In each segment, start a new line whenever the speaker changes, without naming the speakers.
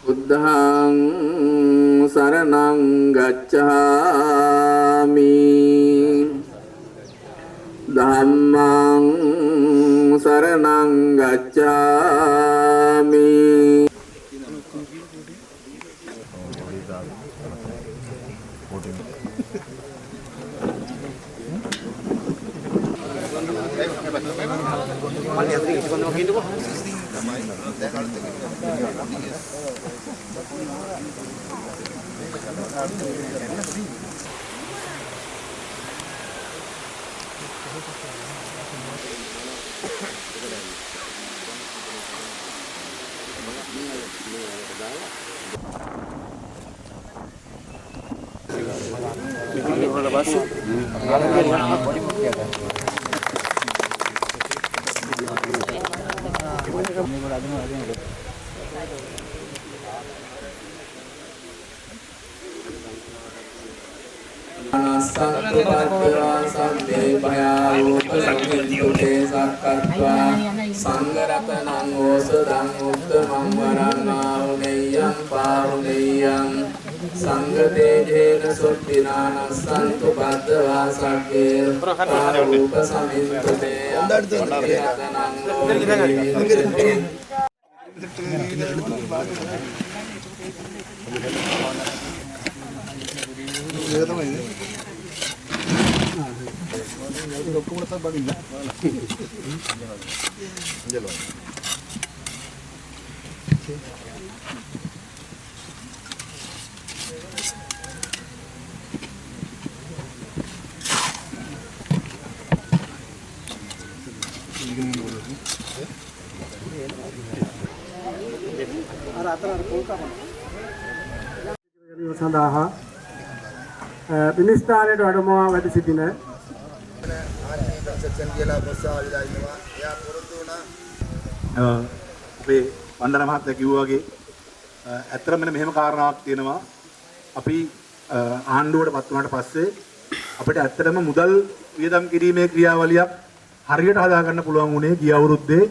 බුද්ධං සරණං ගච්ඡාමි ධම්මං සරණං ගච්ඡාමි සංඝරතනං ඕසදං උත්තමං වරණාහුනේයං පාහුනේයං සංඝදේජේන සුද්ධිනානස්සන්තු බද්දවා සක්කේ රූප සමින්තේ
සඳහා මිනිස්ථානයේ වැඩමවා වැඩ සිටින
අපේ වන්දන මහත්තයා කිව්වා වගේ ඇත්තටම මෙහෙම කාරණාවක් තියෙනවා. අපි ආණ්ඩුවට පත් වුණාට පස්සේ අපිට ඇත්තටම මුදල් වියදම් කිරීමේ ක්‍රියාවලියක් හරියට හදාගන්න පුළුවන් වුණේ ගිය අවුරුද්දේ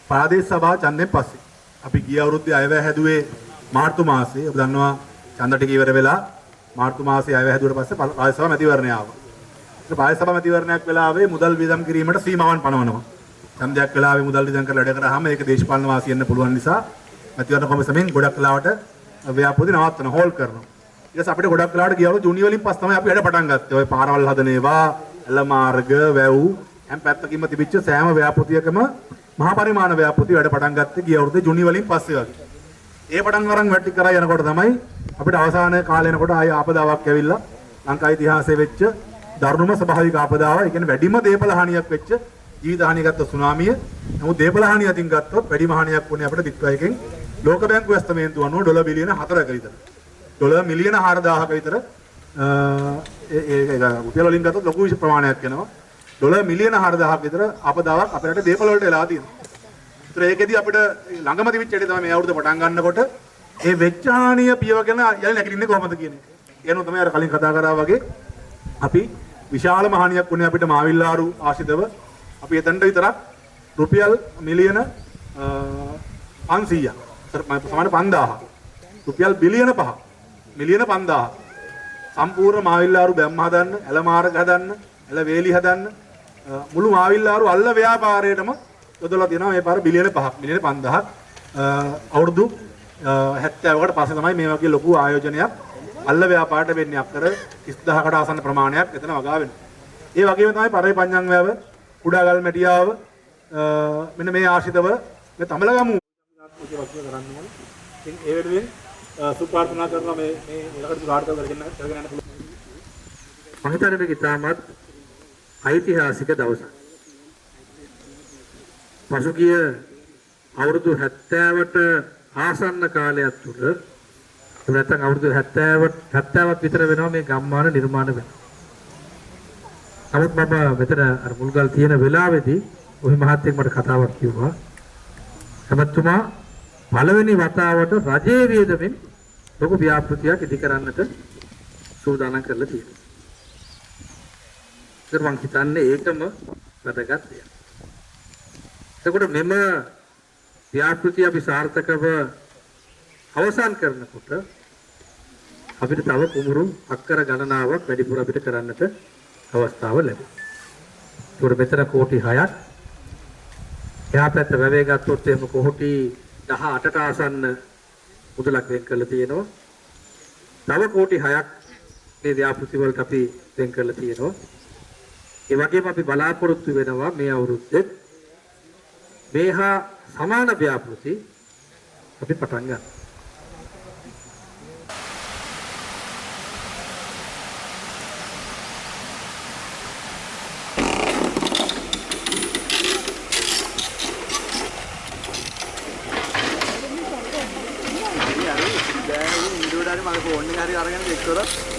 ප්‍රාදේශ සභා ඡන්දයෙන් පස්සේ. අපි ගිය අවුරුද්දේ අයවැය හැදුවේ මාර්තු මාසයේ. ඔබ දන්නවා ඡන්ද ටික ඉවර වෙලා මාර්තු මාසයේ අයවැය හැදුවට පස්සේ ප්‍රාදේශ සභා මැතිවරණය ආවා. ඒ ප්‍රාදේශ සභා මැතිවරණයක් වෙලාවේ මුදල් වියදම් කිරීමට සීමාවන් පනවනවා. ඡන්දයක් වෙලාවේ මුදල් වියදම් කරලා වැඩ කරාම ඒක දේශපාලන වාසියෙන්න පුළුවන් නිසා මැතිවරණ කොමිසමෙන් ගොඩක් වෙලාවට ව්‍යාපෘති නවත්තන හෝල් කරනවා. ඊට පස්සේ අපිට ගොඩක් වෙලාවට ගියවලු ජූනි වලින් පස්සේ තමයි අපි වැඩ පටන් ගත්තේ. ඔය පාරවල් හදන ඒවා, එළ මාර්ග, වැව් හැම පැත්තකින්ම තිබිච්ච සෑම ව්‍යාපෘතියකම මහා පරිමාණ ව්‍යාපෘති වැඩ පටන් ගත්තේ ගිය අවුරුද්දේ ජූනි වලින් පස්සේ වගේ. ඒ පටන් වරන් වැටි කරා යනකොට තමයි අපිට අවසාන කාලේ එනකොට ආය ආපදාවක් ඇවිල්ලා ලංකා ඉතිහාසයේ වෙච්ච දරුණුම ස්වභාවික ආපදාව. ඒ කියන්නේ වැඩිම දේපල හානියක් වෙච්ච ජීවිත හානිය ගත්ත සුනාමිය. නමුත් දේපල හානිය අතින් ගත්තොත් වැඩිම හානියක් වුණේ අපිට දික්වයකින් ලෝක බැංකුව ඇස්තමේන්තුව අනුව ඩොලර් බිලියන 4ක විතර. ඩොලර් මිලියන 4000ක විතර ඒ රුපියල් වලින් ගත්තොත් ලොකු ප්‍රමාණයක් වෙනවා. ඩොලර් මිලියන 4000ක විතර ආපදාවක් අපේ රටේ දේපල වලට වෙලා තියෙනවා. ඒතර ඒකෙදි අපිට ළඟම තිබිච්ච එකේ තමයි මේ අවුරුද්ද පටන් ගන්නකොට ඒ වෙච්ච හානිය පියවගෙන යලි නැගිටින්නේ කොහොමද කියන්නේ. ඒනෝ තමයි අර කලින් කතා කරා වගේ අපි විශාලම හානියක් වුණේ අපිට මාවිල්ලාරු ආශිතව අපි එතනට විතරක් රුපියල් මිලියන 500ක් සමාන 5000 රුපියල් බිලියන 5 මිලියන 5000 සම්පූර්ණ මාවිල්ලාරු බැම්ම හදන්න, එළ මාර්ග හදන්න, එළ වේලි හදන්න මුළු මාවිල්ලාරු අල්ල ව්‍යාපාරයටම යොදලා තියෙනවා මේ පාර බිලියන 5ක් මිලියන 5000ක් අවුරුදු 70කට පස්සේ තමයි මේ වගේ ලොකු ආයෝජනයක් අල්ල ව්‍යාපාරයට වෙන්නේ. අක්කර 30000කට ආසන්න ප්‍රමාණයක් එතන වගා වෙනවා. ඒ වගේම තමයි පරේ පඤ්ඤං වැව, කුඩාගල් මැටියාව මෙන්න මේ ආශිතව මේ තමලගමු කරන්නේ. ඉතින් ඒ වෙනුවෙන් සුපාර්ථනා කරනවා මේ ඉලකට සාර්ථක කරගෙන යන්න පුළුවන්.
මම හිතන්නේ මේක ඉතාමත්
ඓතිහාසික දවසක්. පසුගිය අවුරුදු 70ට ආසන්න කාලයක් තුළ නැත්නම් අවුරුදු 70ක් විතර වෙනවා මේ ගම්මාන නිර්මාණය වෙනවා. නමුත් මම මෙතන අර මුල්ගල් තියෙන වෙලාවේදී ওই මහත්තයෙක් මට කතාවක් කිව්වා. එමත්තුමා පළවෙනි වතාවට රජයේ වියදමින් ලොකු ව්‍යාපෘතියක් ඉදි කරන්නට සූදානම් කරලා තියෙනවා. ඒක මං හිතන්නේ ඒකම වැදගත් දෙයක්. එතකොට මෙම ව්‍යාපෘතිය අපි සාර්ථකව අවසන් කරනකොට අපිට තව කුමරු අක්කර ගණනාවක් වැඩිපුර අපිට කරන්නට අවස්ථාව ලැබෙනවා. ඒකට මෙතන කෝටි 6ක් එහා පැත්ත වැවේ ගත්තොත් එහෙම කෝටි 18ට ආසන්න මුදලක් වෙන් කරලා තියෙනවා. තව කෝටි 6ක් මේ ව්‍යාපෘති වලට අපි වෙන් කරලා තියෙනවා. ඒ වගේම අපි බලාපොරොත්තු වෙනවා මේ අවුරුද්දේ මේ හා සමාන ව්‍යාපෘති අපි පටන් ගන්නවා.
මම ෆෝන් එක හරි අරගෙන චෙක් කරා